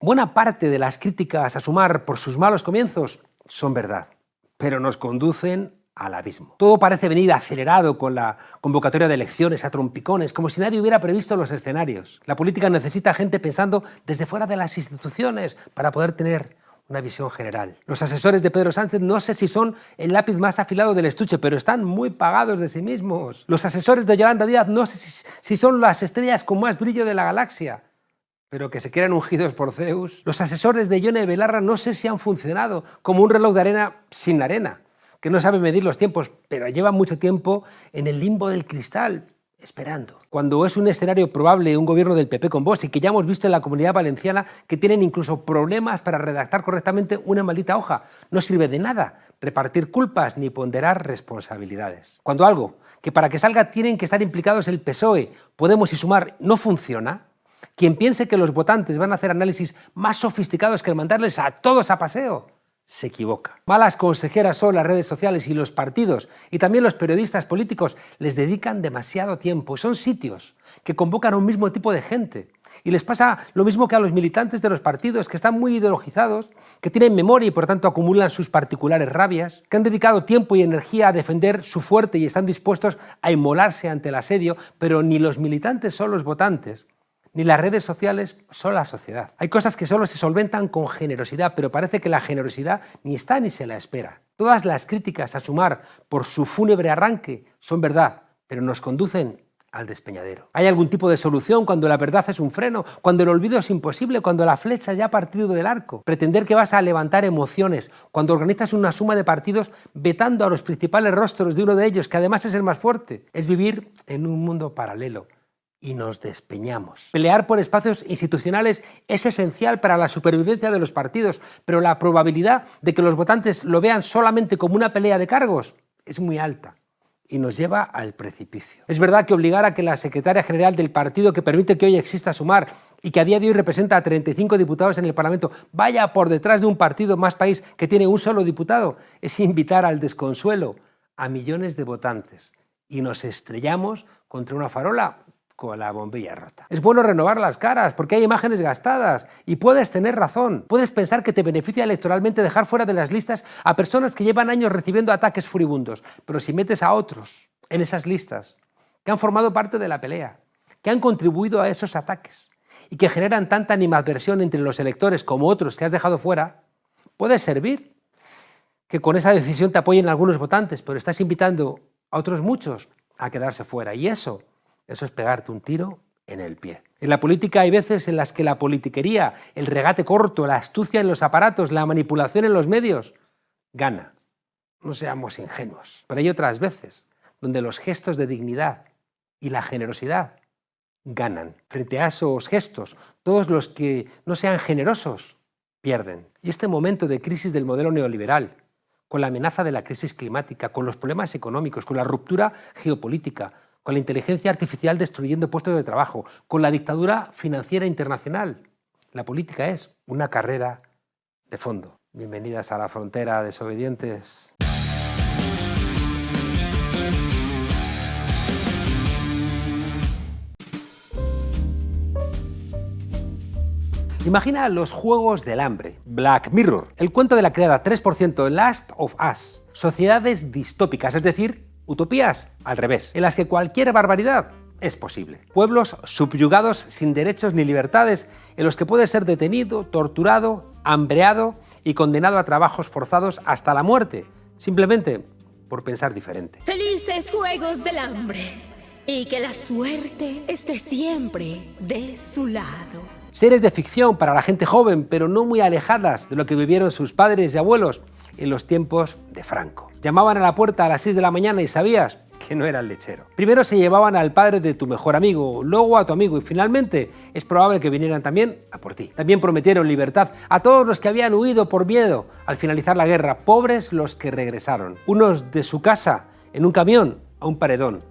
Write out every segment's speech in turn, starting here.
Buena parte de las críticas a Sumar por sus malos comienzos son verdad, pero nos conducen al abismo. Todo parece venir acelerado con la convocatoria de elecciones a trompicones, como si nadie hubiera previsto los escenarios. La política necesita gente pensando desde fuera de las instituciones para poder tener una visión general. Los asesores de Pedro Sánchez no sé si son el lápiz más afilado del estuche, pero están muy pagados de sí mismos. Los asesores de Yolanda Díaz no sé si son las estrellas con más brillo de la galaxia, pero que se quieran ungidos por Zeus. Los asesores de Yone Belarra no sé si han funcionado como un reloj de arena sin arena, que no sabe medir los tiempos, pero lleva mucho tiempo en el limbo del cristal, esperando. Cuando es un escenario probable un gobierno del PP con Vox y que ya hemos visto en la Comunidad Valenciana que tienen incluso problemas para redactar correctamente una maldita hoja, no sirve de nada repartir culpas ni ponderar responsabilidades. Cuando algo que para que salga tienen que estar implicados el PSOE, Podemos y Sumar no funciona, quien piense que los votantes van a hacer análisis más sofisticados que el mandarles a todos a paseo, se equivoca. Malas consejeras son las redes sociales y los partidos, y también los periodistas políticos les dedican demasiado tiempo. Son sitios que convocan a un mismo tipo de gente. Y les pasa lo mismo que a los militantes de los partidos, que están muy ideologizados, que tienen memoria y por tanto acumulan sus particulares rabias, que han dedicado tiempo y energía a defender su fuerte y están dispuestos a inmolarse ante el asedio, pero ni los militantes son los votantes, ni las redes sociales son la sociedad. Hay cosas que solo se solventan con generosidad, pero parece que la generosidad ni está ni se la espera. Todas las críticas a Sumar por su fúnebre arranque son verdad, pero nos conducen al despeñadero. ¿Hay algún tipo de solución cuando la verdad es un freno, cuando el olvido es imposible, cuando la flecha ya ha partido del arco? Pretender que vas a levantar emociones cuando organizas una suma de partidos vetando a los principales rostros de uno de ellos, que además es el más fuerte, es vivir en un mundo paralelo. Y nos despeñamos. Pelear por espacios institucionales es esencial para la supervivencia de los partidos, pero la probabilidad de que los votantes lo vean solamente como una pelea de cargos es muy alta y nos lleva al precipicio. Es verdad que obligar a que la secretaria general del partido que permite que hoy exista Sumar y que a día de hoy representa a 35 diputados en el Parlamento vaya por detrás de un partido Más País que tiene un solo diputado es invitar al desconsuelo a millones de votantes y nos estrellamos contra una farola con la bombilla rota. Es bueno renovar las caras porque hay imágenes gastadas y puedes tener razón. Puedes pensar que te beneficia electoralmente dejar fuera de las listas a personas que llevan años recibiendo ataques furibundos, pero si metes a otros en esas listas que han formado parte de la pelea, que han contribuido a esos ataques y que generan tanta animadversión entre los electores como otros que has dejado fuera, puede servir que con esa decisión te apoyen algunos votantes, pero estás invitando a otros muchos a quedarse fuera y eso es pegarte un tiro en el pie. En la política hay veces en las que la politiquería, el regate corto, la astucia en los aparatos, la manipulación en los medios, gana. No seamos ingenuos. Pero hay otras veces donde los gestos de dignidad y la generosidad ganan. Frente a esos gestos, todos los que no sean generosos pierden. Y este momento de crisis del modelo neoliberal, con la amenaza de la crisis climática, con los problemas económicos, con la ruptura geopolítica, con la inteligencia artificial destruyendo puestos de trabajo, con la dictadura financiera internacional. La política es una carrera de fondo. Bienvenidas a la frontera, desobedientes. Imagina los Juegos del Hambre, Black Mirror, el cuento de la creada 3%, Last of Us, sociedades distópicas, es decir, utopías al revés, en las que cualquier barbaridad es posible. Pueblos subyugados sin derechos ni libertades, en los que puedes ser detenido, torturado, hambreado y condenado a trabajos forzados hasta la muerte, simplemente por pensar diferente. Felices Juegos del Hambre y que la suerte esté siempre de su lado. Series de ficción para la gente joven, pero no muy alejadas de lo que vivieron sus padres y abuelos en los tiempos de Franco. Llamaban a la puerta a las 6 de la mañana y sabías que no era el lechero. Primero se llevaban al padre de tu mejor amigo, luego a tu amigo y finalmente es probable que vinieran también a por ti. También prometieron libertad a todos los que habían huido por miedo al finalizar la guerra, pobres los que regresaron. Unos de su casa en un camión a un paredón,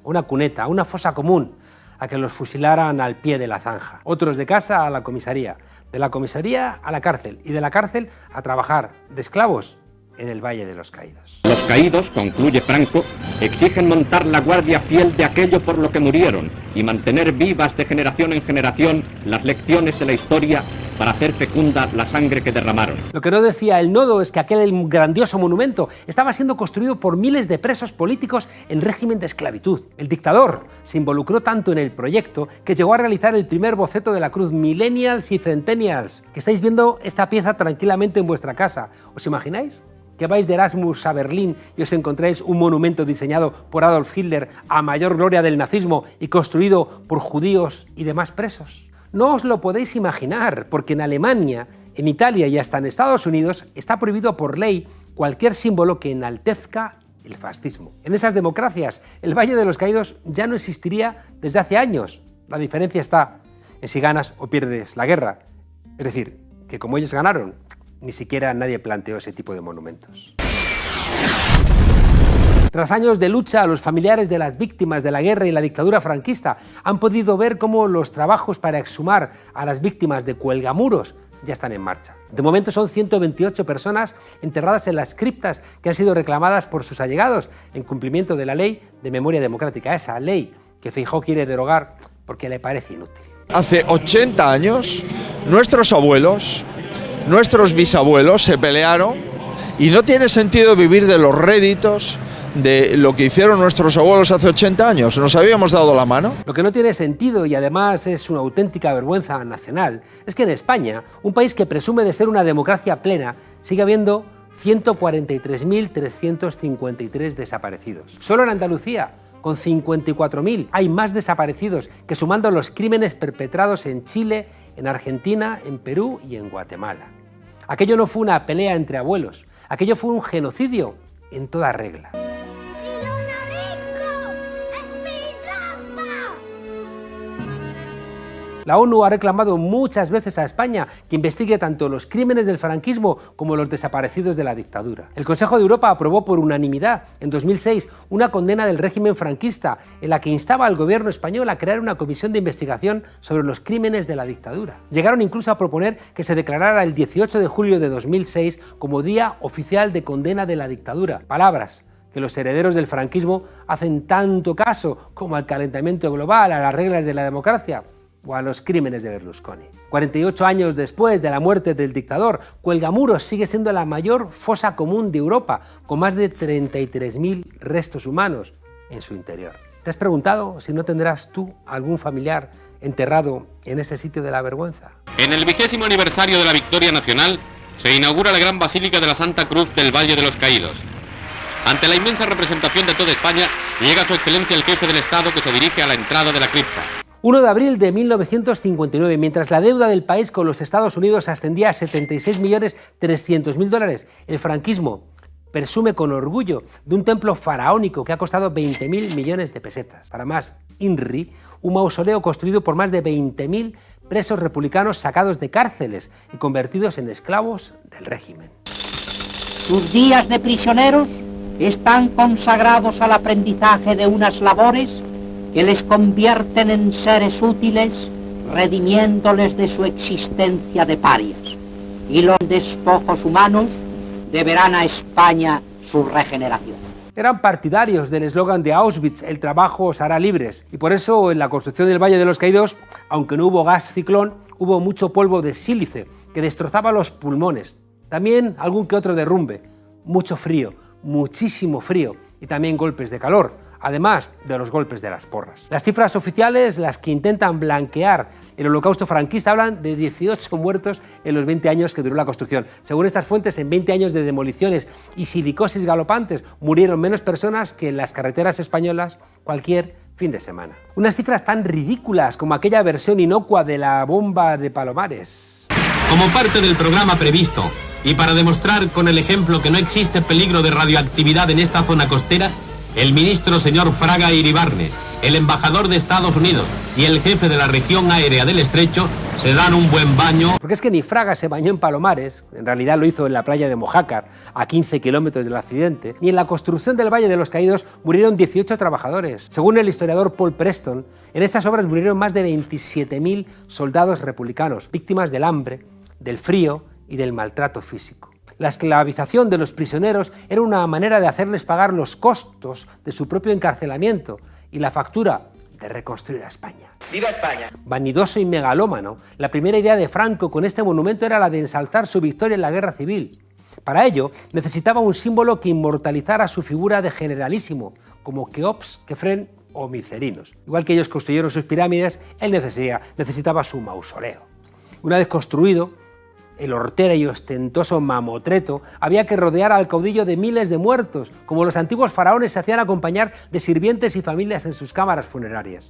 a una cuneta, a una fosa común, a que los fusilaran al pie de la zanja. Otros de casa a la comisaría, de la comisaría a la cárcel y de la cárcel a trabajar de esclavos en el Valle de los Caídos. Los caídos, concluye Franco, exigen montar la guardia fiel de aquello por lo que murieron y mantener vivas de generación en generación las lecciones de la historia para hacer fecunda la sangre que derramaron. Lo que no decía el nodo es que aquel grandioso monumento estaba siendo construido por miles de presos políticos en régimen de esclavitud. El dictador se involucró tanto en el proyecto que llegó a realizar el primer boceto de la cruz Millennials y Centennials, que estáis viendo esta pieza tranquilamente en vuestra casa. ¿Os imagináis? Que vais de Erasmus a Berlín y os encontráis un monumento diseñado por Adolf Hitler a mayor gloria del nazismo y construido por judíos y demás presos. No os lo podéis imaginar, porque en Alemania, en Italia y hasta en Estados Unidos está prohibido por ley cualquier símbolo que enaltezca el fascismo. En esas democracias, el Valle de los Caídos ya no existiría desde hace años. La diferencia está en si ganas o pierdes la guerra. Es decir, que como ellos ganaron, ni siquiera nadie planteó ese tipo de monumentos. Tras años de lucha, los familiares de las víctimas de la guerra y la dictadura franquista han podido ver cómo los trabajos para exhumar a las víctimas de Cuelgamuros ya están en marcha. De momento son 128 personas enterradas en las criptas que han sido reclamadas por sus allegados en cumplimiento de la Ley de Memoria Democrática, esa ley que Feijóo quiere derogar porque le parece inútil. Hace 80 años, nuestros abuelos, nuestros bisabuelos se pelearon y no tiene sentido vivir de los réditos de lo que hicieron nuestros abuelos hace 80 años. Nos habíamos dado la mano. Lo que no tiene sentido y además es una auténtica vergüenza nacional es que en España, un país que presume de ser una democracia plena, sigue habiendo 143.353 desaparecidos. Solo en Andalucía, con 54.000, hay más desaparecidos que sumando los crímenes perpetrados en Chile, en Argentina, en Perú y en Guatemala. Aquello no fue una pelea entre abuelos, aquello fue un genocidio en toda regla. La ONU ha reclamado muchas veces a España que investigue tanto los crímenes del franquismo como los desaparecidos de la dictadura. El Consejo de Europa aprobó por unanimidad en 2006 una condena del régimen franquista en la que instaba al gobierno español a crear una comisión de investigación sobre los crímenes de la dictadura. Llegaron incluso a proponer que se declarara el 18 de julio de 2006 como Día Oficial de Condena de la Dictadura. Palabras que los herederos del franquismo hacen tanto caso como al calentamiento global, a las reglas de la democracia o a los crímenes de Berlusconi. 48 años después de la muerte del dictador, Cuelgamuros sigue siendo la mayor fosa común de Europa, con más de 33.000 restos humanos en su interior. ¿Te has preguntado si no tendrás tú algún familiar enterrado en ese sitio de la vergüenza? En el 20º aniversario de la victoria nacional, se inaugura la gran Basílica de la Santa Cruz del Valle de los Caídos. Ante la inmensa representación de toda España, llega su excelencia el jefe del Estado, que se dirige a la entrada de la cripta. 1 de abril de 1959, mientras la deuda del país con los Estados Unidos ascendía a 76.300.000 dólares, el franquismo presume con orgullo de un templo faraónico que ha costado 20.000 millones de pesetas. Para más, INRI, un mausoleo construido por más de 20.000 presos republicanos sacados de cárceles y convertidos en esclavos del régimen. Sus días de prisioneros están consagrados al aprendizaje de unas labores que les convierten en seres útiles, redimiéndoles de su existencia de parias. Y los despojos humanos deberán a España su regeneración. Eran partidarios del eslogan de Auschwitz, el trabajo os hará libres, y por eso en la construcción del Valle de los Caídos, aunque no hubo gas ciclón, hubo mucho polvo de sílice que destrozaba los pulmones. También algún que otro derrumbe, mucho frío, muchísimo frío, y también golpes de calor, además de los golpes de las porras. Las cifras oficiales, las que intentan blanquear el holocausto franquista, hablan de 18 muertos en los 20 años que duró la construcción. Según estas fuentes, en 20 años de demoliciones y silicosis galopantes, murieron menos personas que en las carreteras españolas cualquier fin de semana. Unas cifras tan ridículas como aquella versión inocua de la bomba de Palomares. Como parte del programa previsto y para demostrar con el ejemplo que no existe peligro de radioactividad en esta zona costera, el ministro señor Fraga Iribarne, el embajador de Estados Unidos y el jefe de la región aérea del Estrecho se dan un buen baño. Porque es que ni Fraga se bañó en Palomares, en realidad lo hizo en la playa de Mojácar, a 15 kilómetros del accidente, ni en la construcción del Valle de los Caídos murieron 18 trabajadores. Según el historiador Paul Preston, en estas obras murieron más de 27.000 soldados republicanos, víctimas del hambre, del frío y del maltrato físico. La esclavización de los prisioneros era una manera de hacerles pagar los costos de su propio encarcelamiento y la factura de reconstruir a España. ¡Viva España! Vanidoso y megalómano, la primera idea de Franco con este monumento era la de ensalzar su victoria en la Guerra Civil. Para ello, necesitaba un símbolo que inmortalizara su figura de generalísimo, como Keops, Kefren o Micerinos. Igual que ellos construyeron sus pirámides, él necesitaba su mausoleo. Una vez construido, el hortera y ostentoso mamotreto había que rodear al caudillo de miles de muertos, como los antiguos faraones se hacían acompañar de sirvientes y familias en sus cámaras funerarias.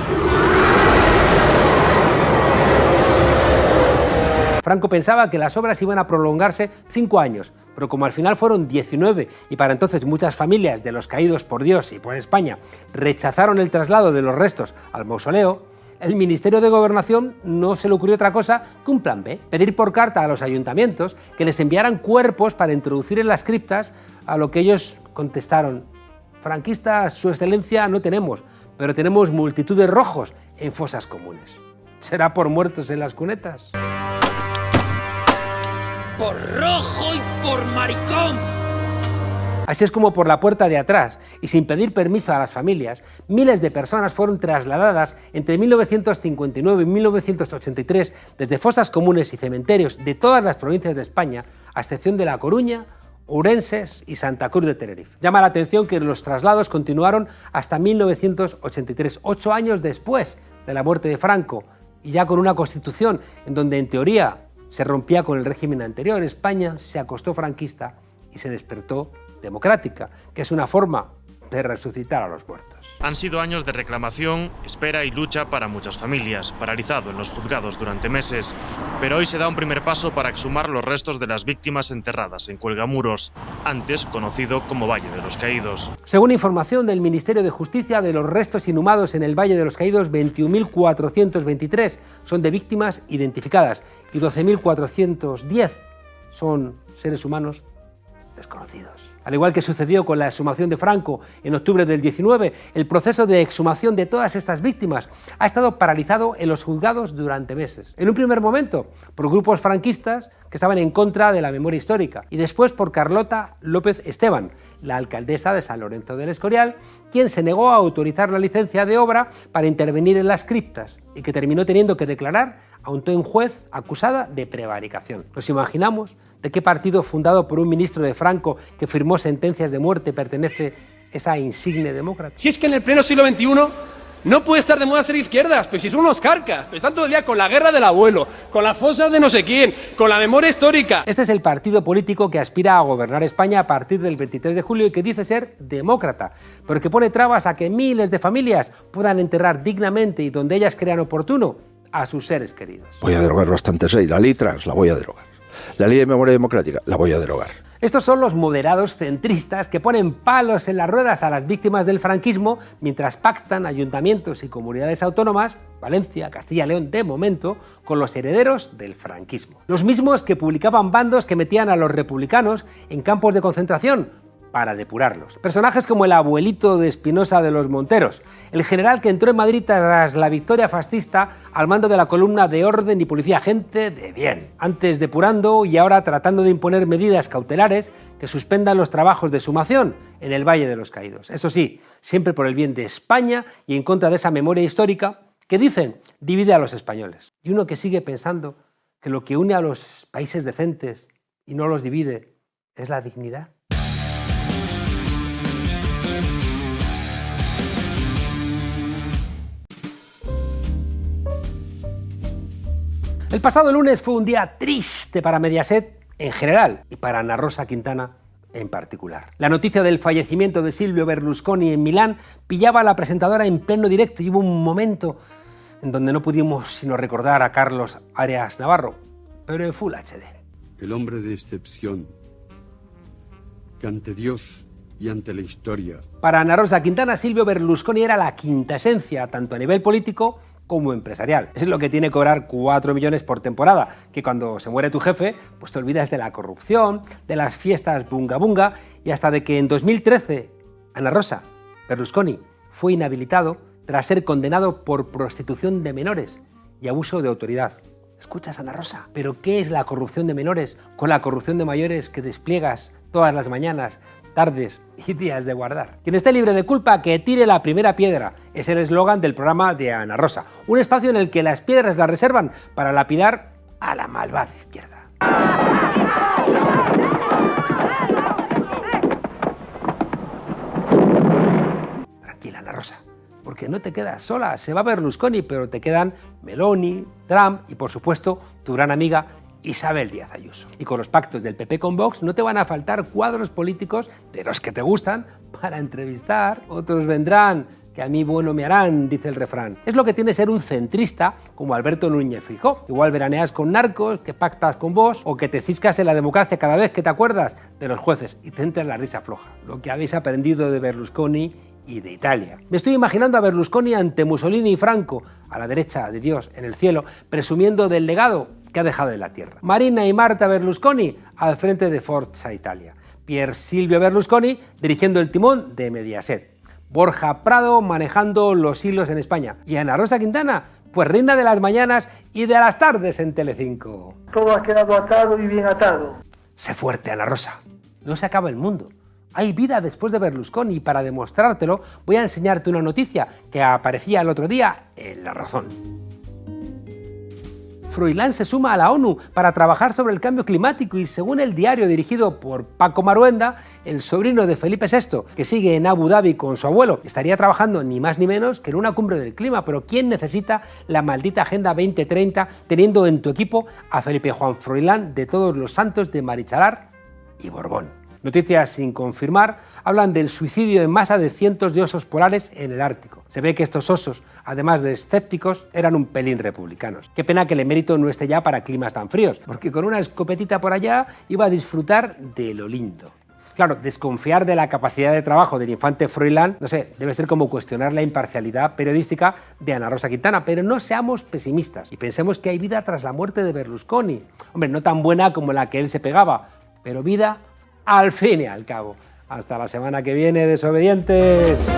Franco pensaba que las obras iban a prolongarse 5 años, pero como al final fueron 19 y para entonces muchas familias de los caídos por Dios y por España rechazaron el traslado de los restos al mausoleo, el Ministerio de Gobernación no se le ocurrió otra cosa que un plan B, pedir por carta a los ayuntamientos que les enviaran cuerpos para introducir en las criptas, a lo que ellos contestaron: franquistas, su excelencia, no tenemos, pero tenemos multitud de rojos en fosas comunes. ¿Será por muertos en las cunetas? ¡Por rojo y por maricón! Así es como por la puerta de atrás, y sin pedir permiso a las familias, miles de personas fueron trasladadas entre 1959 y 1983 desde fosas comunes y cementerios de todas las provincias de España, a excepción de La Coruña, Ourenses y Santa Cruz de Tenerife. Llama la atención que los traslados continuaron hasta 1983, 8 años después de la muerte de Franco, y ya con una constitución en donde en teoría se rompía con el régimen anterior. España se acostó franquista y se despertó democrática, que es una forma de resucitar a los muertos. Han sido años de reclamación, espera y lucha para muchas familias, paralizado en los juzgados durante meses, pero hoy se da un primer paso para exhumar los restos de las víctimas enterradas en Cuelgamuros, antes conocido como Valle de los Caídos. Según información del Ministerio de Justicia, de los restos inhumados en el Valle de los Caídos, 21.423 son de víctimas identificadas y 12.410 son seres humanos desconocidos. Al igual que sucedió con la exhumación de Franco en octubre del 19, el proceso de exhumación de todas estas víctimas ha estado paralizado en los juzgados durante meses. En un primer momento, por grupos franquistas que estaban en contra de la memoria histórica, y después por Carlota López Esteban, la alcaldesa de San Lorenzo del Escorial, quien se negó a autorizar la licencia de obra para intervenir en las criptas y que terminó teniendo que declarar ante un juez acusada de prevaricación. ¿Nos imaginamos de qué partido fundado por un ministro de Franco que firmó sentencias de muerte pertenece esa insigne demócrata? Si es que en el pleno siglo XXI no puede estar de moda ser izquierdas, pero si son unos carcas, pero están todo el día con la guerra del abuelo, con las fosas de no sé quién, con la memoria histórica. Este es el partido político que aspira a gobernar España a partir del 23 de julio y que dice ser demócrata, pero que pone trabas a que miles de familias puedan enterrar dignamente y donde ellas crean oportuno a sus seres queridos. Voy a derogar bastantes leyes. La ley trans la voy a derogar. La ley de memoria democrática la voy a derogar. Estos son los moderados centristas que ponen palos en las ruedas a las víctimas del franquismo mientras pactan ayuntamientos y comunidades autónomas, Valencia, Castilla y León de momento, con los herederos del franquismo. Los mismos que publicaban bandos que metían a los republicanos en campos de concentración para depurarlos. Personajes como el abuelito de Espinosa de los Monteros, el general que entró en Madrid tras la victoria fascista al mando de la columna de orden y policía, gente de bien. Antes depurando y ahora tratando de imponer medidas cautelares que suspendan los trabajos de exhumación en el Valle de los Caídos. Eso sí, siempre por el bien de España y en contra de esa memoria histórica que dicen divide a los españoles. Y uno que sigue pensando que lo que une a los países decentes y no los divide es la dignidad. El pasado lunes fue un día triste para Mediaset en general y para Ana Rosa Quintana en particular. La noticia del fallecimiento de Silvio Berlusconi en Milán pillaba a la presentadora en pleno directo y hubo un momento en donde no pudimos sino recordar a Carlos Arias Navarro, pero en Full HD. El hombre de excepción, que ante Dios y ante la historia. Para Ana Rosa Quintana, Silvio Berlusconi era la quinta esencia, tanto a nivel político como empresarial. Es lo que tiene cobrar 4 millones por temporada, que cuando se muere tu jefe, pues te olvidas de la corrupción, de las fiestas bunga bunga y hasta de que en 2013 Ana Rosa Berlusconi fue inhabilitado tras ser condenado por prostitución de menores y abuso de autoridad. ¿Escuchas, Ana Rosa? ¿Pero qué es la corrupción de menores con la corrupción de mayores que despliegas todas las mañanas, tardes y días de guardar? Quien esté libre de culpa, que tire la primera piedra. Es el eslogan del programa de Ana Rosa. Un espacio en el que las piedras las reservan para lapidar a la malvada izquierda. Tranquila, Ana Rosa, porque no te quedas sola. Se va Berlusconi, pero te quedan Meloni, Trump y, por supuesto, tu gran amiga Isabel Díaz Ayuso. Y con los pactos del PP con Vox no te van a faltar cuadros políticos de los que te gustan para entrevistar. Otros vendrán, que a mí bueno me harán, dice el refrán. Es lo que tiene ser un centrista como Alberto Núñez Feijóo. Igual veraneas con narcos, que pactas con vos, o que te ciscas en la democracia cada vez que te acuerdas de los jueces y te entra la risa floja. Lo que habéis aprendido de Berlusconi y de Italia. Me estoy imaginando a Berlusconi ante Mussolini y Franco, a la derecha de Dios, en el cielo, presumiendo del legado que ha dejado en la tierra. Marina y Marta Berlusconi al frente de Forza Italia. Pier Silvio Berlusconi dirigiendo el timón de Mediaset. Borja Prado manejando los hilos en España. Y Ana Rosa Quintana, pues reina de las mañanas y de las tardes en Telecinco. Todo ha quedado atado y bien atado. Sé fuerte, Ana Rosa. No se acaba el mundo. Hay vida después de Berlusconi y para demostrártelo voy a enseñarte una noticia que aparecía el otro día en La Razón. Froilán se suma a la ONU para trabajar sobre el cambio climático y, según el diario dirigido por Paco Maruenda, el sobrino de Felipe VI, que sigue en Abu Dhabi con su abuelo, estaría trabajando ni más ni menos que en una cumbre del clima. Pero ¿quién necesita la maldita Agenda 2030 teniendo en tu equipo a Felipe Juan Froilán de Todos los Santos de Marichalar y Borbón? Noticias sin confirmar hablan del suicidio en masa de cientos de osos polares en el Ártico. Se ve que estos osos, además de escépticos, eran un pelín republicanos. Qué pena que el emérito no esté ya para climas tan fríos, porque con una escopetita por allá iba a disfrutar de lo lindo. Claro, desconfiar de la capacidad de trabajo del infante Froilán, no sé, debe ser como cuestionar la imparcialidad periodística de Ana Rosa Quintana, pero no seamos pesimistas y pensemos que hay vida tras la muerte de Berlusconi. Hombre, no tan buena como la que él se pegaba, pero vida al fin y al cabo. Hasta la semana que viene, desobedientes.